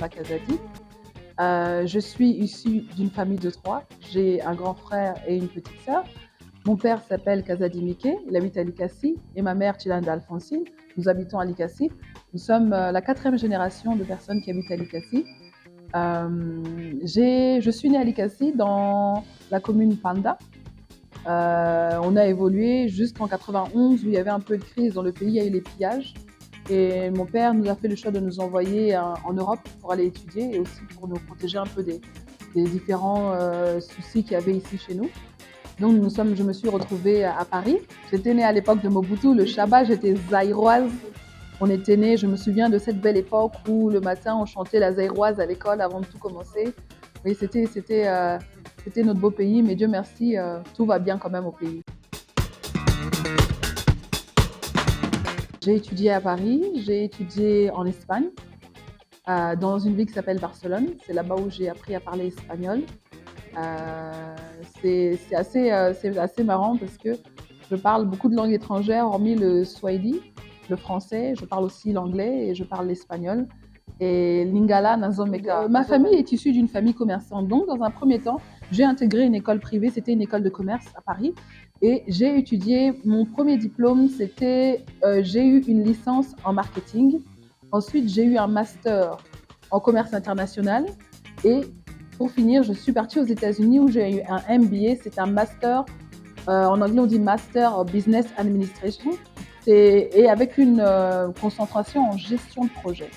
Samba Kazadi. Je suis issue d'une famille de trois. J'ai un grand frère et une petite sœur. Mon père s'appelle Kazadi Mike, il habite à Likassi, et ma mère Chilanda Alphonsine. Nous habitons à Likassi. Nous sommes la quatrième génération de personnes qui habitent à Likassi. Je suis née à Likassi dans la commune Panda. On a évolué jusqu'en 91 où il y avait un peu de crise dans le pays, il y a eu les pillages. Et mon père nous a fait le choix de nous envoyer en Europe pour aller étudier et aussi pour nous protéger un peu des différents soucis qu'il y avait ici chez nous. Donc je me suis retrouvée à Paris. J'étais née à l'époque de Mobutu, le Shabbat, j'étais zaïroise. On était nés, je me souviens de cette belle époque où le matin on chantait la zaïroise à l'école avant de tout commencer. Oui, c'était notre beau pays, mais Dieu merci, tout va bien quand même au pays. J'ai étudié à Paris, j'ai étudié en Espagne, dans une ville qui s'appelle Barcelone. C'est là-bas où j'ai appris à parler espagnol. C'est assez marrant parce que je parle beaucoup de langues étrangères, hormis le swahili, le français. Je parle aussi l'anglais et je parle l'espagnol. Et Lingala Nazomeka. Ma famille est issue d'une famille commerçante. Donc, dans un premier temps, j'ai intégré une école privée. C'était une école de commerce à Paris. Et j'ai étudié, mon premier diplôme, j'ai eu une licence en marketing. Ensuite, j'ai eu un master en commerce international. Et pour finir, je suis partie aux États-Unis où j'ai eu un MBA. C'est un master, en anglais on dit Master of Business Administration. Et avec une concentration en gestion de projet.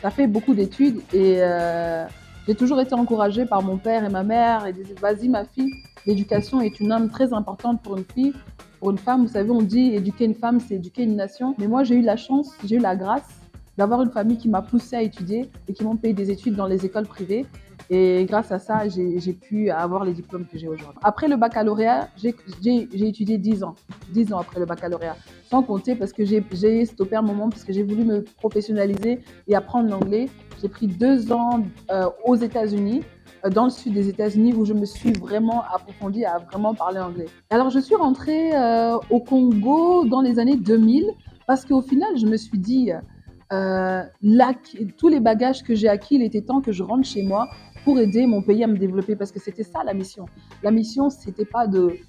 Ça fait beaucoup d'études et j'ai toujours été encouragée par mon père et ma mère. Ils disaient, vas-y ma fille, l'éducation est une arme très importante pour une fille, pour une femme. Vous savez, on dit éduquer une femme, c'est éduquer une nation. Mais moi, j'ai eu la chance, j'ai eu la grâce d'avoir une famille qui m'a poussée à étudier et qui m'ont payé des études dans les écoles privées. Et grâce à ça, j'ai pu avoir les diplômes que j'ai aujourd'hui. Après le baccalauréat, j'ai étudié 10 ans. 10 ans après le baccalauréat. Sans compter parce que j'ai stoppé un moment parce que j'ai voulu me professionnaliser et apprendre l'anglais. J'ai pris 2 ans aux États-Unis, dans le sud des États-Unis, où je me suis vraiment approfondie à vraiment parler anglais. Alors, je suis rentrée au Congo dans les années 2000 parce qu'au final, je me suis dit, tous les bagages que j'ai acquis, il était temps que je rentre chez moi pour aider mon pays à me développer, parce que c'était ça la mission. La mission, c'était pas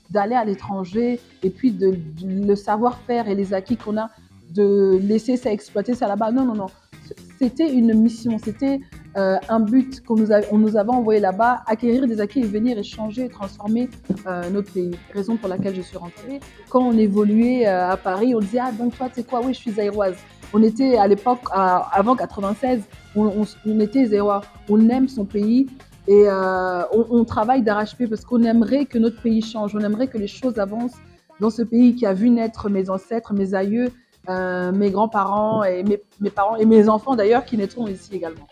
d'aller à l'étranger et puis le savoir-faire et les acquis qu'on a, de laisser ça exploiter ça là-bas. Non, non, non. C'était une mission, c'était un but on nous avait envoyé là-bas, acquérir des acquis et venir et changer et transformer notre pays. Raison pour laquelle je suis rentrée. Quand on évoluait à Paris, on disait, ah donc toi, tu sais quoi, oui, je suis zaïroise. On était à l'époque, avant 96, on était zérois. On aime son pays et on travaille d'arrache-pied parce qu'on aimerait que notre pays change. On aimerait que les choses avancent dans ce pays qui a vu naître mes ancêtres, mes aïeux, mes grands-parents et mes parents et mes enfants d'ailleurs qui naîtront ici également.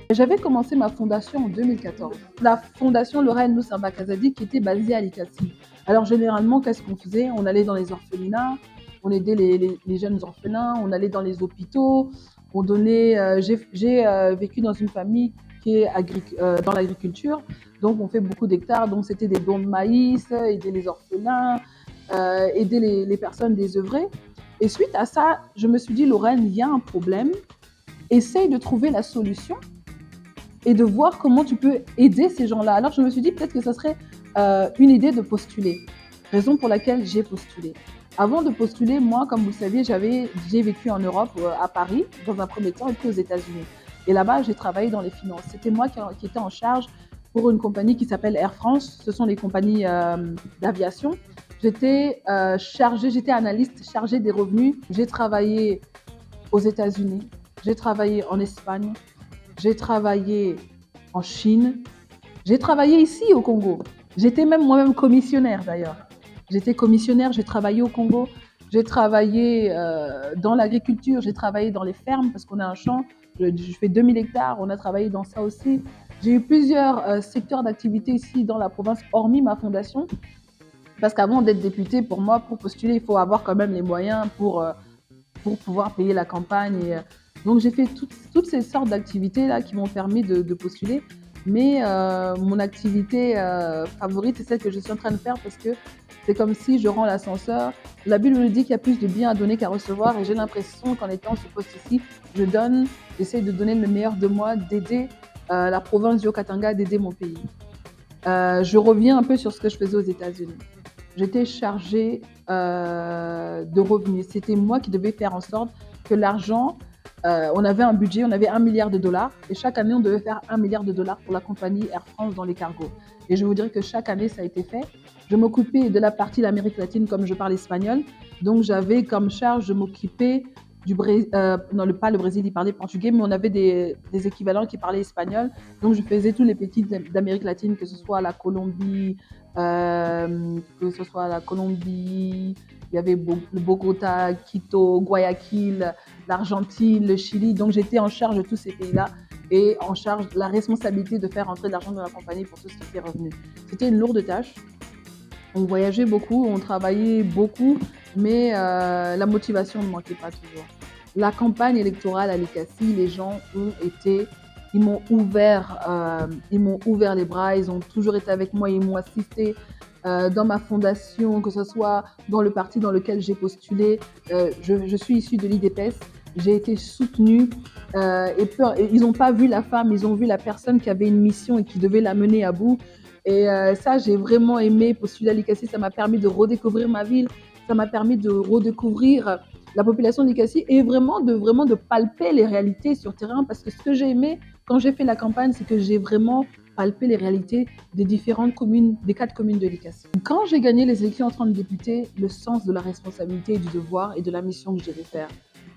J'avais commencé ma fondation en 2014. La fondation Lorraine Nous Samba Kazadi qui était basée à Likassi. Alors généralement, qu'est-ce qu'on faisait? On allait dans les orphelinats, on aidait les jeunes orphelins, on allait dans les hôpitaux, on donnait. J'ai vécu dans une famille qui est dans l'agriculture, donc on fait beaucoup d'hectares, donc c'était des dons de maïs, aider les orphelins, aider les personnes désœuvrées. Et suite à ça, je me suis dit, Lorraine, il y a un problème, essaye de trouver la solution et de voir comment tu peux aider ces gens-là. Alors je me suis dit peut-être que ça serait une idée de postuler, raison pour laquelle j'ai postulé. Avant de postuler, moi, comme vous le saviez, j'ai vécu en Europe, à Paris, dans un premier temps, et puis aux États-Unis. Et là-bas, j'ai travaillé dans les finances. C'était moi qui étais en charge pour une compagnie qui s'appelle Air France. Ce sont les compagnies d'aviation. J'étais analyste chargée des revenus. J'ai travaillé aux États-Unis, j'ai travaillé en Espagne, j'ai travaillé en Chine, j'ai travaillé ici au Congo. J'étais même moi-même commissionnaire d'ailleurs. J'étais commissionnaire, j'ai travaillé au Congo, j'ai travaillé dans l'agriculture, j'ai travaillé dans les fermes parce qu'on a un champ, je fais 2000 hectares, on a travaillé dans ça aussi. J'ai eu plusieurs secteurs d'activité ici dans la province, hormis ma fondation. Parce qu'avant d'être député, pour moi, pour postuler, il faut avoir quand même les moyens pour pouvoir payer la campagne. Donc j'ai fait toutes ces sortes d'activités là qui m'ont permis de postuler. Mais mon activité favorite, c'est celle que je suis en train de faire parce que C'est comme si je rends l'ascenseur. La Bible nous dit qu'il y a plus de bien à donner qu'à recevoir et j'ai l'impression qu'en étant sur ce poste-ci, j'essaie de donner le meilleur de moi, d'aider la province du Haut-Katanga, d'aider mon pays. Je reviens un peu sur ce que je faisais aux États-Unis. J'étais chargée de revenus. C'était moi qui devais faire en sorte que l'argent, on avait un budget, on avait 1 milliard de dollars et chaque année, on devait faire 1 milliard de dollars pour la compagnie Air France dans les cargos. Et je vous dirais que chaque année, ça a été fait. Je m'occupais de la partie de l'Amérique latine comme je parle espagnol. Donc, j'avais comme charge de m'occuper du Brésil, non, pas le Brésil, il parlait portugais, mais on avait des équivalents qui parlaient espagnol. Donc, je faisais tous les petits d'Amérique latine, que ce soit la Colombie, il y avait le Bogota, Quito, Guayaquil, l'Argentine, le Chili. Donc, j'étais en charge de tous ces pays-là et en charge de la responsabilité de faire entrer de l'argent dans la compagnie pour tout ce qui était revenu. C'était une lourde tâche. On voyageait beaucoup, on travaillait beaucoup, mais la motivation ne manquait pas toujours. La campagne électorale à l'ICACI, les gens ils m'ont ouvert les bras, ils ont toujours été avec moi, ils m'ont assisté dans ma fondation, que ce soit dans le parti dans lequel j'ai postulé. Je suis issue de l'IDPS, j'ai été soutenue et ils n'ont pas vu la femme, ils ont vu la personne qui avait une mission et qui devait la mener à bout. Et ça, j'ai vraiment aimé postuler à l'ICACI. Ça m'a permis de redécouvrir ma ville. Ça m'a permis de redécouvrir la population de l'ICACI et vraiment de palper les réalités sur terrain. Parce que ce que j'ai aimé quand j'ai fait la campagne, c'est que j'ai vraiment palpé les réalités des différentes communes, des 4 communes de l'ICACI. Quand j'ai gagné les élections en tant que députée, le sens de la responsabilité et du devoir et de la mission que je devais faire.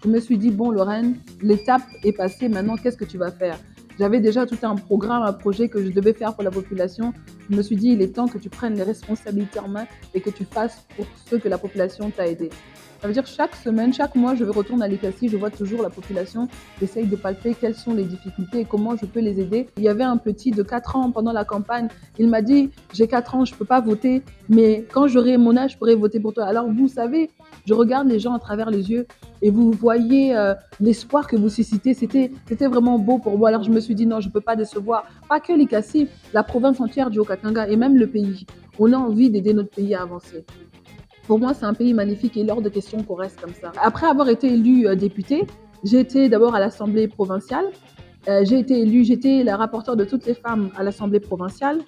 Je me suis dit, bon Lorraine, l'étape est passée, maintenant qu'est-ce que tu vas faire ? J'avais déjà tout un programme, un projet que je devais faire pour la population. Je me suis dit, il est temps que tu prennes les responsabilités en main et que tu fasses pour ceux que la population t'a aidé. Ça veut dire chaque semaine, chaque mois, je retourne à l'ICACI, je vois toujours la population, j'essaye de palper quelles sont les difficultés et comment je peux les aider. Il y avait un petit de 4 ans pendant la campagne, il m'a dit, j'ai 4 ans, je ne peux pas voter, mais quand j'aurai mon âge, je pourrai voter pour toi. Alors vous savez, je regarde les gens à travers les yeux et vous voyez l'espoir que vous suscitez, c'était vraiment beau pour moi. Alors je me suis dit, non, je ne peux pas décevoir, pas que l'ICACI, la province entière du Haut-Katanga et même le pays. On a envie d'aider notre pays à avancer. Pour moi, c'est un pays magnifique et il est hors de question qu'on reste comme ça. Après avoir été élue députée, j'ai été d'abord à l'Assemblée provinciale. J'étais la rapporteure de toutes les femmes à l'Assemblée provinciale.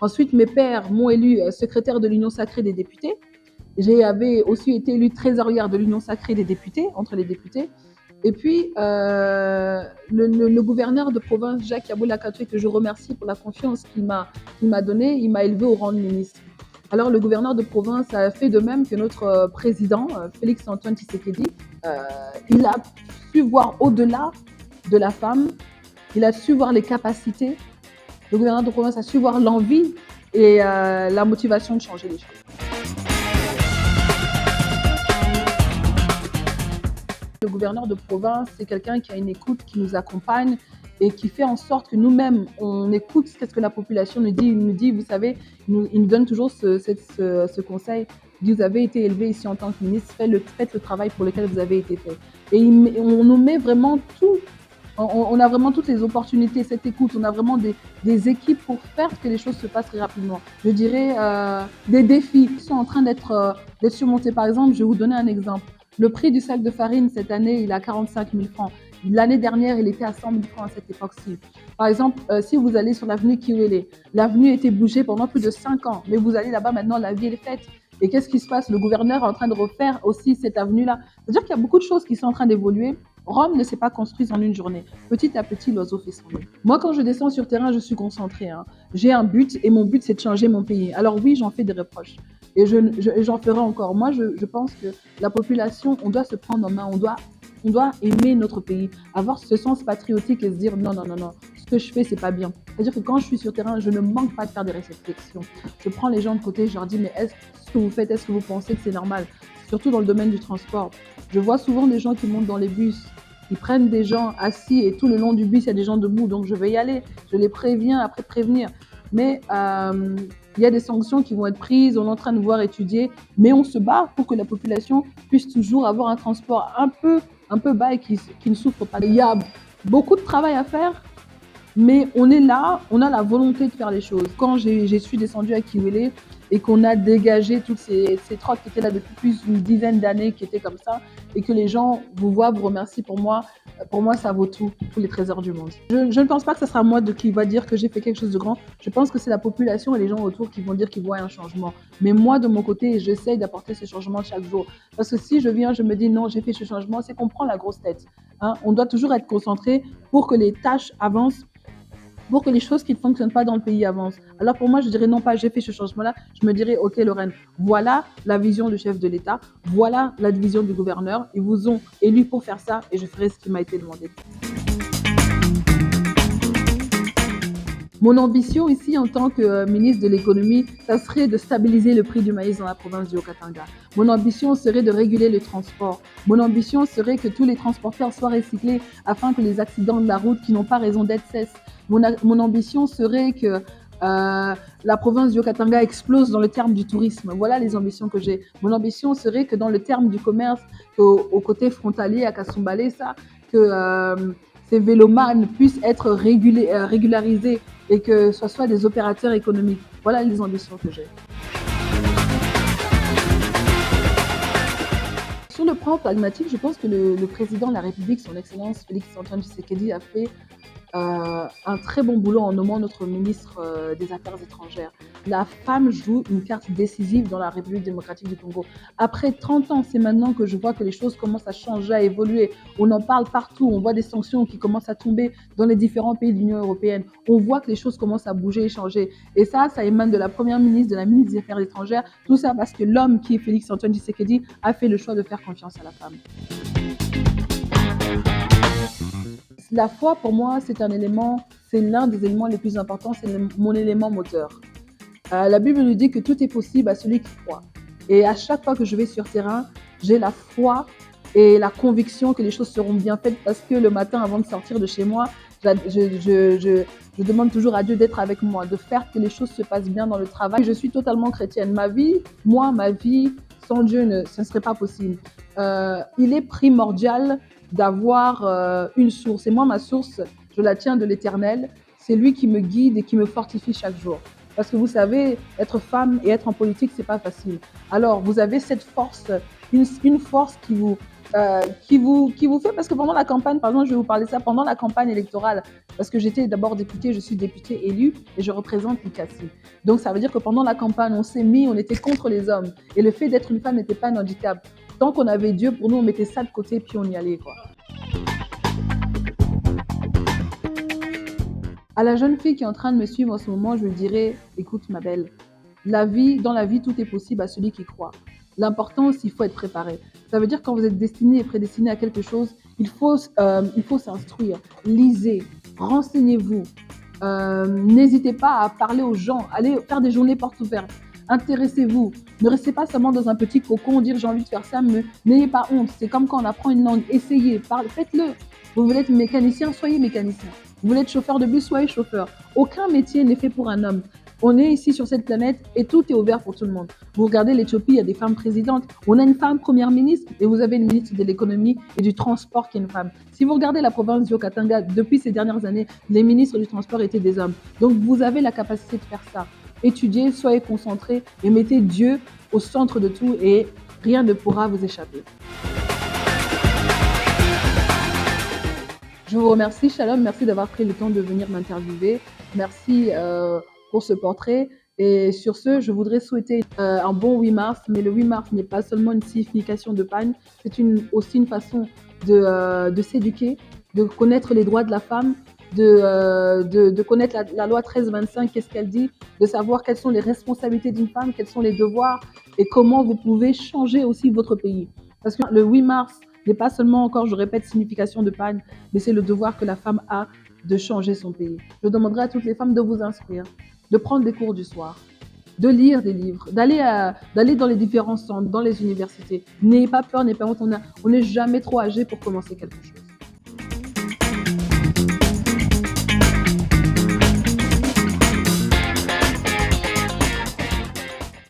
Ensuite, mes pairs m'ont élue secrétaire de l'Union sacrée des députés. J'avais aussi été élue trésorière de l'Union sacrée des députés, entre les députés. Et puis, le gouverneur de province, Jacques Yaboula Katoué, que je remercie pour la confiance qu'il m'a donnée, il m'a élevée au rang de ministre. Alors, le gouverneur de province a fait de même que notre président, Félix Antoine Tshisekedi. Il a su voir au-delà de la femme, il a su voir les capacités. Le gouverneur de province a su voir l'envie et la motivation de changer les choses. Le gouverneur de province, c'est quelqu'un qui a une écoute, qui nous accompagne et qui fait en sorte que nous-mêmes, on écoute ce que la population nous dit. Il nous dit, vous savez, il nous donne toujours ce conseil. Vous avez été élevé ici en tant que ministre, faites le travail pour lequel vous avez été fait. Et on nous met vraiment tout. On a vraiment toutes les opportunités, cette écoute. On a vraiment des équipes pour faire que les choses se passent très rapidement. Je dirais des défis qui sont en train d'être surmontés. Par exemple, je vais vous donner un exemple. Le prix du sac de farine, cette année, il est à 45 000 francs. L'année dernière, il était à 100 000 francs à cette époque-ci. Par exemple, si vous allez sur l'avenue Kiwele, l'avenue a été bougée pendant plus de 5 ans. Mais vous allez là-bas maintenant, la vie est faite. Et qu'est-ce qui se passe? Le gouverneur est en train de refaire aussi cette avenue-là. C'est-à-dire qu'il y a beaucoup de choses qui sont en train d'évoluer. Rome ne s'est pas construite en une journée. Petit à petit, l'oiseau fait son nid. Moi, quand je descends sur terrain, je suis concentrée. J'ai un but et mon but, c'est de changer mon pays. Alors oui, j'en fais des reproches. Et j'en ferai encore. Moi, je pense que la population, on doit se prendre en main. On doit aimer notre pays, avoir ce sens patriotique et se dire non, ce que je fais, c'est pas bien. C'est-à-dire que quand je suis sur terrain, je ne manque pas de faire des réflexions. Je prends les gens de côté, je leur dis, mais est-ce que vous faites, est-ce que vous pensez que c'est normal? Surtout dans le domaine du transport. Je vois souvent des gens qui montent dans les bus, ils prennent des gens assis et tout le long du bus, il y a des gens debout, donc je vais y aller. Je les préviens après prévenir. Mais il y a des sanctions qui vont être prises, on est en train de voir étudier, mais on se bat pour que la population puisse toujours avoir un transport un peu bas et qui ne souffre pas. Il y a beaucoup de travail à faire, mais on est là, on a la volonté de faire les choses. Quand je suis descendue à Kiwele, et qu'on a dégagé toutes ces trocs qui étaient là depuis plus d'une dizaine d'années, qui étaient comme ça, et que les gens vous voient, vous remercient pour moi, ça vaut tout, tous les trésors du monde. Je ne pense pas que ce sera moi qui va dire que j'ai fait quelque chose de grand. Je pense que c'est la population et les gens autour qui vont dire qu'ils voient un changement. Mais moi, de mon côté, j'essaye d'apporter ce changement chaque jour. Parce que si je viens, je me dis non, j'ai fait ce changement, c'est qu'on prend la grosse tête. Hein. On doit toujours être concentré pour que les tâches avancent, pour que les choses qui ne fonctionnent pas dans le pays avancent. Alors pour moi, je dirais non pas j'ai fait ce changement-là, je me dirais ok Lorraine, voilà la vision du chef de l'État, voilà la vision du gouverneur, ils vous ont élu pour faire ça et je ferai ce qui m'a été demandé. Mon ambition ici en tant que ministre de l'économie, ça serait de stabiliser le prix du maïs dans la province du Haut-Katanga. Mon ambition serait de réguler le transport. Mon ambition serait que tous les transporteurs soient recyclés afin que les accidents de la route qui n'ont pas raison d'être cessent. Mon ambition serait que la province du Haut-Katanga explose dans le terme du tourisme. Voilà les ambitions que j'ai. Mon ambition serait que dans le terme du commerce, au côté frontalier à Kasumbalé, que ces vélomanes puissent être régularisés et que ce soit des opérateurs économiques. Voilà les ambitions que j'ai. Sur le plan pragmatique, je pense que le président de la République, son Excellence Félix-Antoine Tshisekedi, a fait un très bon boulot en nommant notre ministre des Affaires étrangères. La femme joue une carte décisive dans la République démocratique du Congo. Après 30 ans, c'est maintenant que je vois que les choses commencent à changer, à évoluer. On en parle partout, on voit des sanctions qui commencent à tomber dans les différents pays de l'Union européenne. On voit que les choses commencent à bouger et changer. Et ça émane de la première ministre, de la ministre des Affaires étrangères. Tout ça parce que l'homme qui est Félix-Antoine Tshisekedi a fait le choix de faire confiance à la femme. La foi, pour moi, c'est l'un des éléments les plus importants, c'est mon élément moteur. La Bible nous dit que tout est possible à celui qui croit. Et à chaque fois que je vais sur terrain, j'ai la foi et la conviction que les choses seront bien faites parce que le matin, avant de sortir de chez moi, je demande toujours à Dieu d'être avec moi, de faire que les choses se passent bien dans le travail. Je suis totalement chrétienne. Ma vie, sans Dieu, ce ne serait pas possible. Il est primordial d'avoir une source. Et moi, ma source, je la tiens de l'Éternel. C'est lui qui me guide et qui me fortifie chaque jour. Parce que vous savez, être femme et être en politique, c'est pas facile. Alors, vous avez cette force, une force qui vous fait, parce que pendant la campagne, par exemple, je vais vous parler de ça, pendant la campagne électorale, parce que j'étais d'abord députée, je suis députée élue et je représente l'ICACI. Donc, ça veut dire que pendant la campagne, on était contre les hommes. Et le fait d'être une femme n'était pas un handicap. Tant qu'on avait Dieu pour nous, on mettait ça de côté puis on y allait, quoi. À la jeune fille qui est en train de me suivre en ce moment, je lui dirais, écoute ma belle, dans la vie, tout est possible à celui qui croit. L'important, il faut être préparé. Ça veut dire quand vous êtes destiné et prédestiné à quelque chose, il faut s'instruire, lisez, renseignez-vous. N'hésitez pas à parler aux gens, allez faire des journées portes ouvertes. Intéressez-vous. Ne restez pas seulement dans un petit cocon, dire j'ai envie de faire ça, mais n'ayez pas honte. C'est comme quand on apprend une langue. Essayez, parlez, faites-le. Vous voulez être mécanicien, soyez mécanicien. Vous voulez être chauffeur de bus, soyez chauffeur. Aucun métier n'est fait pour un homme. On est ici sur cette planète et tout est ouvert pour tout le monde. Vous regardez l'Éthiopie, il y a des femmes présidentes. On a une femme première ministre et vous avez une ministre de l'économie et du transport qui est une femme. Si vous regardez la province du Haut-Katanga, depuis ces dernières années, les ministres du transport étaient des hommes. Donc vous avez la capacité de faire ça. Étudiez, soyez concentrés et mettez Dieu au centre de tout et rien ne pourra vous échapper. Je vous remercie, Shalom, merci d'avoir pris le temps de venir m'interviewer. Merci pour ce portrait. Et sur ce, je voudrais souhaiter un bon 8 mars, mais le 8 mars n'est pas seulement une signification de Pâques, c'est aussi une façon de s'éduquer, de connaître les droits de la femme, de connaître la loi 1325, qu'est-ce qu'elle dit, de savoir quelles sont les responsabilités d'une femme, quels sont les devoirs et comment vous pouvez changer aussi votre pays. Parce que le 8 mars n'est pas seulement, encore je répète, signification de Pâques, mais c'est le devoir que la femme a de changer son pays. Je demanderai à toutes les femmes de vous instruire, de prendre des cours du soir, de lire des livres, d'aller dans les différents centres, dans les universités. N'ayez pas peur, n'ayez pas honte, on n'est jamais trop âgé pour commencer quelque chose.